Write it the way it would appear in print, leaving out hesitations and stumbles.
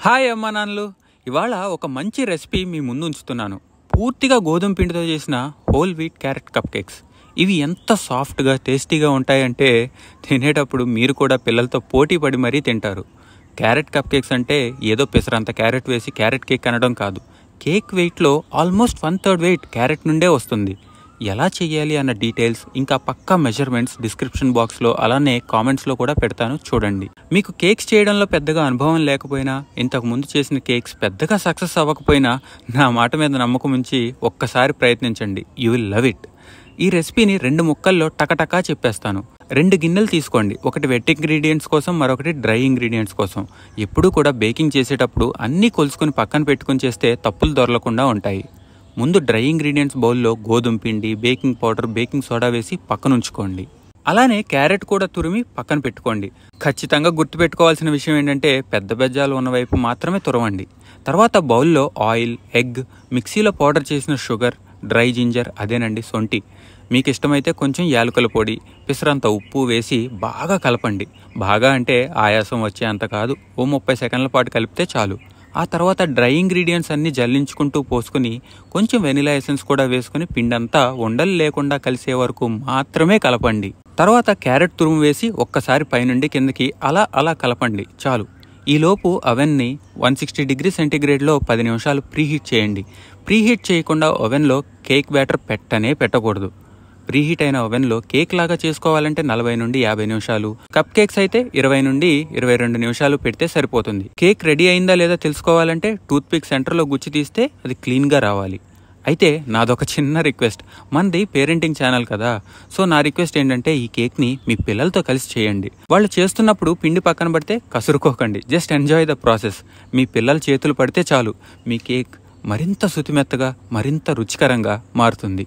Hi అమ్మా నాన్నలు, ఇవాళ ఒక మంచి రెసిపీ మీ ముందు ఉంచుతున్నాను. పూర్తిగా గోధుమ పిండితో చేసిన whole wheat carrot cup cakes. ఇవి ఎంత సాఫ్ట్గా టేస్టీగా ఉంటాయంటే తినేటప్పుడు మీరు కూడా పిల్లలతో పోటీ పడి మరీ తింటారు. క్యారెట్ కప్ కేక్స్ అంటే ఏదో పిసరంత క్యారెట్ వేసి క్యారెట్ కేక్ అనడం కాదు. కేక్ వెయిట్లో ఆల్మోస్ట్ 1/3 వెయిట్ క్యారెట్ నుండే వస్తుంది. ఎలా చేయాలి అన్న డీటెయిల్స్ ఇంకా పక్కా మెజర్మెంట్స్ డిస్క్రిప్షన్ బాక్స్లో అలానే కామెంట్స్లో కూడా పెడతాను, చూడండి. మీకు కేక్స్ చేయడంలో పెద్దగా అనుభవం లేకపోయినా, ఇంతకుముందు చేసిన కేక్స్ పెద్దగా సక్సెస్ అవ్వకపోయినా నా మాట మీద నమ్మకం ఉంచి ఒక్కసారి ప్రయత్నించండి. You will love it. ఈ రెసిపీని 2 ముక్కల్లో టకటకా చెప్పేస్తాను. 2 గిన్నెలు తీసుకోండి. ఒకటి వెట్ ఇంగ్రీడియంట్స్ కోసం, మరొకటి డ్రై ఇంగ్రీడియంట్స్ కోసం. ఎప్పుడూ కూడా బేకింగ్ చేసేటప్పుడు అన్నీ కొలుసుకుని పక్కన పెట్టుకుని చేస్తే తప్పులు దొరలకుండా ఉంటాయి. ముందు డ్రై ఇంగ్రీడియంట్స్ బౌల్లో గోధుమ పిండి, బేకింగ్ పౌడర్, బేకింగ్ సోడా వేసి పక్కన ఉంచుకోండి. అలానే క్యారెట్ కూడా తురిమి పక్కన పెట్టుకోండి. ఖచ్చితంగా గుర్తుపెట్టుకోవాల్సిన విషయం ఏంటంటే పెద్ద బెజ్జాలు ఉన్న వైపు మాత్రమే తురవండి. తర్వాత బౌల్లో ఆయిల్, ఎగ్, మిక్సీలో పౌడర్ చేసిన షుగర్, డ్రై జింజర్, అదేనండి సొంటి, మీకు ఇష్టమైతే కొంచెం యాలకుల పొడి, పిసరంత ఉప్పు వేసి బాగా కలపండి. బాగా అంటే ఆయాసం వచ్చే అంత కాదు, ఓ 30 సెకండ్ల పాటు కలిపితే చాలు. ఆ తర్వాత డ్రై ఇంగ్రీడియంట్స్ అన్నీ జల్లించుకుంటూ పోసుకుని కొంచెం వెనిలా ఎసెన్స్ కూడా వేసుకుని పిండంతా ఉండలు లేకుండా కలిసే వరకు మాత్రమే కలపండి. తర్వాత క్యారెట్ తురుము వేసి ఒక్కసారి పైనుండి కిందకి అలా కలపండి, చాలు. ఈలోపు అవెన్ని 160 డిగ్రీ సెంటీగ్రేడ్లో 10 నిమిషాలు ప్రీహీట్ చేయండి. ప్రీహీట్ చేయకుండా ఓవెన్లో కేక్ బ్యాటర్ పెట్టకూడదు. ప్రీహీట్ అయిన ఓవెన్లో కేక్ లాగా చేసుకోవాలంటే 40 నుండి 50 నిమిషాలు, కప్ కేక్స్ అయితే 20 నుండి 22 నిమిషాలు పెడితే సరిపోతుంది. కేక్ రెడీ అయిందా లేదా తెలుసుకోవాలంటే టూత్ పిక్ సెంటర్లో గుచ్చి తీస్తే అది క్లీన్గా రావాలి. అయితే నాదొక చిన్న రిక్వెస్ట్, మనది పేరెంటింగ్ ఛానల్ కదా, సో నా రిక్వెస్ట్ ఏంటంటే ఈ కేక్ని మీ పిల్లలతో కలిసి చేయండి. వాళ్ళు చేస్తున్నప్పుడు పిండి పక్కన పడితే కసురుకోకండి, జస్ట్ ఎంజాయ్ ద ప్రాసెస్. మీ పిల్లల చేతులు పడితే చాలు, మీ కేక్ మరింత శుతిమెత్తగా, మరింత రుచికరంగా మారుతుంది.